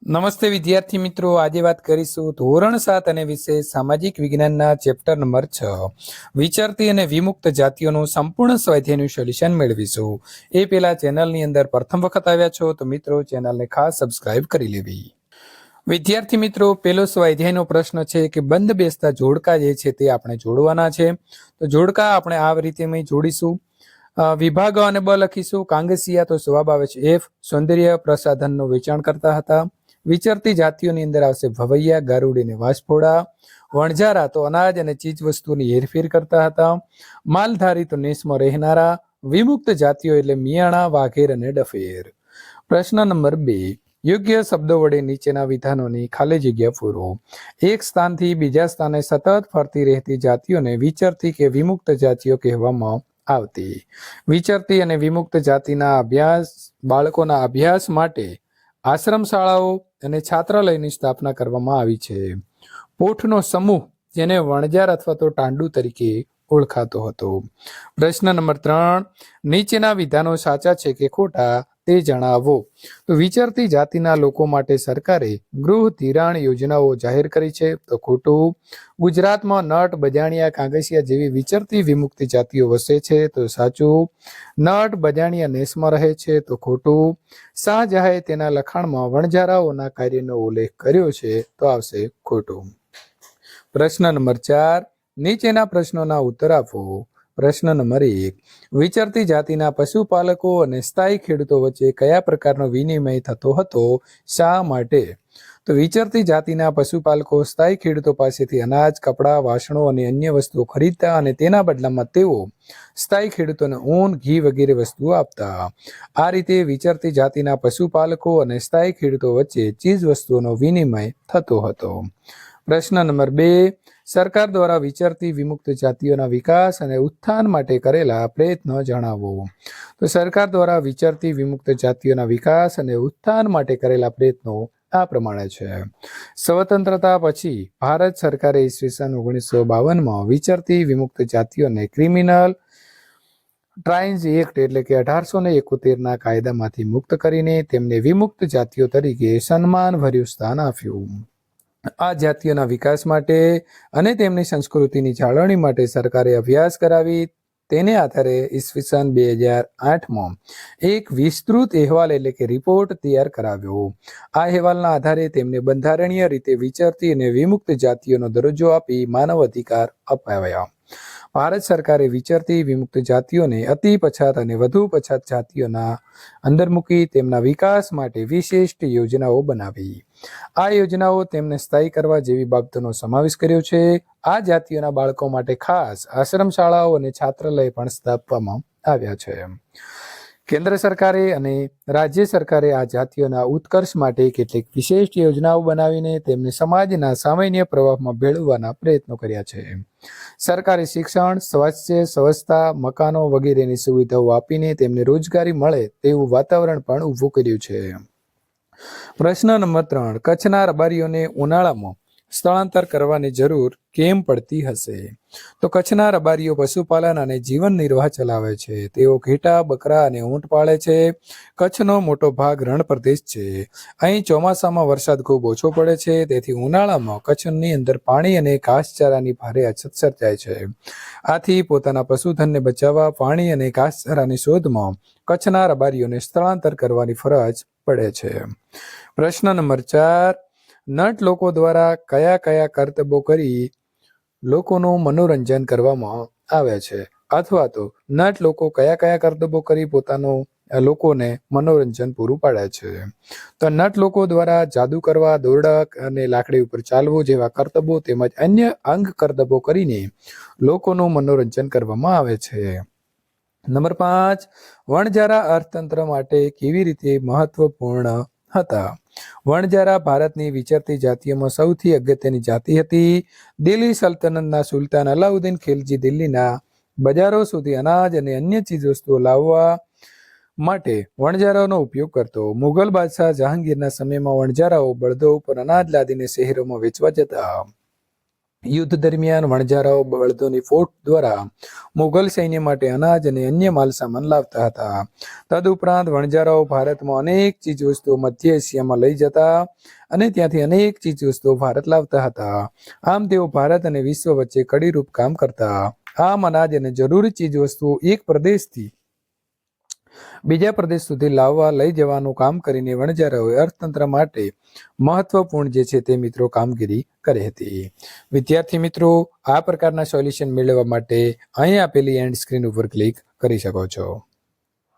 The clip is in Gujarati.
નમસ્તે વિદ્યાર્થી મિત્રો, આજે વાત કરીશું ધોરણ 7 અને વિશેષ સામાજિક વિજ્ઞાનના ચેપ્ટર નંબર 6 વિચરતી અને વિમુક્ત જાતિઓનું સંપૂર્ણ સ્વાધ્યાયનું સોલ્યુશન મેળવીશું. એ પહેલા ચેનલની અંદર પ્રથમ વખત આવ્યા છો તો મિત્રો ચેનલને ખાસ સબસ્ક્રાઇબ કરી લેવી. વિદ્યાર્થી મિત્રો, પહેલો સ્વાધ્યાયનો પ્રશ્ન છે કે બંધ બેસતા જોડકા જે છે તે આપણે જોડવાના છે. તો જોડકા આપણે આ રીતે જોડીશું. વિભાગ અને બ લખીશું. કાંગસિયા તો જવાબ આવે છે એફ, સૌંદર્ય પ્રસાધનનું વેચાણ કરતા હતા. વિચરતી જાતિઓની અંદર આવશે ભવૈયા, ગારુડી અને વાંસફોડા. વણઝારા તો અનાજ અને ચીજ વસ્તુની હેરફેર કરતા હતા. માલધારી તો નેસમાં રહેનારા. વિમુક્ત જાતિઓ એટલે મિયાણા, વાઘેર અને ડફેર. પ્રશ્ન નંબર 2, યોગ્ય શબ્દો વડે નીચેના વિધાનોની ખાલી જગ્યા પૂરો. એક સ્થાનથી બીજા સ્થાને સતત ફરતી રહેતી જાતિઓને વિચરતી કે વિમુક્ત જાતિઓ કહેવામાં આવતી. વિચરતી અને વિમુક્ત જાતિના બાળકોના અભ્યાસ માટે આશ્રમ શાળાઓ અને છાત્રાલયની સ્થાપના કરવામાં આવી છે. પોઠનો સમૂહ જેને વણઝાર અથવા તો ટાંડુ તરીકે ઓળખાતો હતો. પ્રશ્ન નંબર 3, નીચેના વિધાનો સાચા છે કે ખોટા તે જણાવો. તો વિચરતી જાતિના લોકો માટે સરકારે ગૃહ ધિરાણ યોજનાઓ જાહેર કરી છે તો ખોટું. ગુજરાતમાં નટ, બજાણિયા, કાંગસિયા જેવી વિચરતી વિમુક્ત જાતિઓ વસે છે તો સાચું. નટ, બજાણિયા નેસમાં રહે છે તો ખોટું. શાહજહાએ તેના લખાણમાં વણઝારાઓના કાર્યનો ઉલ્લેખ કર્યો છે તો આવશે ખોટું. પ્રશ્ન નંબર 4, નીચેના પ્રશ્નોના ઉત્તર આપો. પ્રશ્ન નંબર 1, વિચરતી જાતિના પશુપાલકો અને સ્થાયી ખેડૂતો વચ્ચે કયા પ્રકારનો વિનિમય થતો હતો? શા માટે? તો વિચરતી જાતિના પશુપાલકો સ્થાયી ખેડૂતો પાસેથી અનાજ, કપડાં, વાસણો અને અન્ય વસ્તુઓ ખરીદતા અને તેના બદલામાં તેઓ સ્થાયી ખેડૂતોને ઊન, ઘી વગેરે વસ્તુઓ આપતા. આ રીતે વિચરતી જાતિના પશુપાલકો અને સ્થાયી ખેડૂતો વચ્ચે ચીજ વસ્તુઓનો વિનિમય થતો હતો. પ્રશ્ન નંબર 2, સરકાર દ્વારા વિચરતી વિમુક્ત જાતિઓના વિકાસ અને ઉત્થાન માટે કરેલા પ્રયત્નો જણાવો. તો સરકાર દ્વારા વિચરતી વિમુક્ત જાતિઓના વિકાસ અને ઉત્થાન માટે કરેલા પ્રયત્નો આ પ્રમાણે છે. સ્વતંત્રતા પછી ભારત સરકારે ઈસવીસન 1952માં વિચરતી વિમુક્ત જાતિઓને ક્રિમિનલ ટ્રાઇન્સ એક્ટ એટલે કે 1871ના કાયદામાંથી મુક્ત કરીને તેમને વિમુક્ત જાતિઓ તરીકે સન્માનભર્યું સ્થાન આપ્યું. આ જાતિઓના વિકાસ માટે અને તેમની સંસ્કૃતિની જાળવણી માટે સરકારે અભ્યાસ કરાવી. તેને આધારે ઈસવીસન 2008માં એક વિસ્તૃત અહેવાલ એટલે કે રિપોર્ટ તૈયાર કરાવ્યો. આ અહેવાલના આધારે તેમને બંધારણીય રીતે વિચરતી અને વિમુક્ત જાતિઓનો દરજ્જો આપી માનવ અધિકાર અપાવ્યા. ભારત સરકારે વિચરતી વિમુક્ત જાતિઓને અતિ પછાત અને વધુ પછાત જાતિઓના અંદર મૂકી તેમના વિકાસ માટે વિશિષ્ટ યોજનાઓ બનાવી. આ યોજનાઓ તેમને સ્થાયી કરવા જેવી બાબતોનો સમાવેશ કર્યો છે. આ જાતિઓના બાળકો માટે ખાસ આશ્રમ શાળાઓ અને છાત્રાલય પણ સ્થાપવામાં આવ્યા છે. કેન્દ્ર સરકારે અને રાજ્ય સરકારે આ જાતિઓના ઉત્કર્ષ માટે કેટલીક વિશેષ યોજનાઓ બનાવીને તેમને સમાજના સામાન્ય પ્રવાહમાં ભેળવવાના પ્રયત્નો કર્યા છે. સરકારે શિક્ષણ, સ્વાસ્થ્ય, સ્વચ્છતા, મકાનો વગેરેની સુવિધાઓ આપીને તેમને રોજગારી મળે તેવું વાતાવરણ પણ ઊભું કર્યું છે. પ્રશ્ન નંબર 3, કચ્છના રબારીઓને ઉનાળામાં સ્થળાંતર કરવાની જરૂર કેમ પડતી હશે? તો કચ્છના રબારીઓ પશુપાલન અને જીવન નિર્વાહ ચલાવે છે. તેઓ ઘેટા, બકરા અને ઊંટ પાળે છે. કચ્છનો મોટો ભાગ રણ પ્રદેશ છે. અહીં ચોમાસામાં વરસાદ ખૂબ ઓછો પડે છે. તેથી ઉનાળામાં કચ્છની અંદર પાણી અને ઘાસચારાની ભારે અછત સર્જાય છે. આથી પોતાના પશુધનને બચાવવા પાણી અને ઘાસચારાની શોધમાં કચ્છના રબારીઓને સ્થળાંતર કરવાની ફરજ પડે છે. પ્રશ્ન નંબર 4, નટ લોકો દ્વારા કયા કયા કરતબો કરી લોકોનું મનોરંજન કરવામાં આવે છે? અથવા તો નટ લોકો કયા કયા કરતબો કરી પોતાનું લોકોને મનોરંજન પૂરું પાડે છે? તો નટ લોકો દ્વારા જાદુ કરવા, દોરડા અને લાકડી ઉપર ચાલવું જેવા કરતબો તેમજ અન્ય અંગ કરતબો કરીને લોકોનું મનોરંજન કરવામાં આવે છે. નંબર 5, વણઝારા અર્થતંત્ર માટે કેવી રીતે મહત્વપૂર્ણ હતા? વણઝારા ભારતની વિચરતી જાતિઓમાં સૌથી અગત્યની જાતિ હતી. દિલ્હી સલ્તનતના સુલતાન અલાઉદ્દીન ખિલજી દિલ્હીના બજારો સુધી અનાજ અને અન્ય ચીજવસ્તુઓ લાવવા માટે વણઝારાઓનો ઉપયોગ કરતો. મુઘલ બાદશાહ જહાંગીરના સમયમાં વણઝારાઓ બળદો ઉપર અનાજ લાદીને શહેરોમાં વેચવા જતા. યુદ્ધ દરમિયાન વણજારાઓ બળદોની ફોટ દ્વારા મુઘલ સૈન્ય માટે અનાજ અને અન્ય માલ સામાન લાવતા હતા. તદુપરાંત વણજારાઓ ભારતમાં અનેક ચીજવસ્તુઓ મધ્ય એશિયામાં લઈ જતા અને ત્યાંથી અનેક ચીજવસ્તુઓ ભારત લાવતા હતા. આમ તેઓ ભારત અને વિશ્વ વચ્ચે કડીરૂપ કામ કરતા. આમ અનાજ અને જરૂરી ચીજવસ્તુઓ એક પ્રદેશથી બીજા પ્રદેશ સુધી લાવવા લઈ જવાનું કામ કરીને વણજારાઓએ અર્થતંત્ર માટે મહત્વપૂર્ણ જે છે તે મિત્રો કામગીરી કરી હતી. વિદ્યાર્થી મિત્રો, આ પ્રકારના સોલ્યુશન મેળવવા માટે અહીં આપેલી એન્ડ સ્ક્રીન ઉપર ક્લિક કરી શકો છો.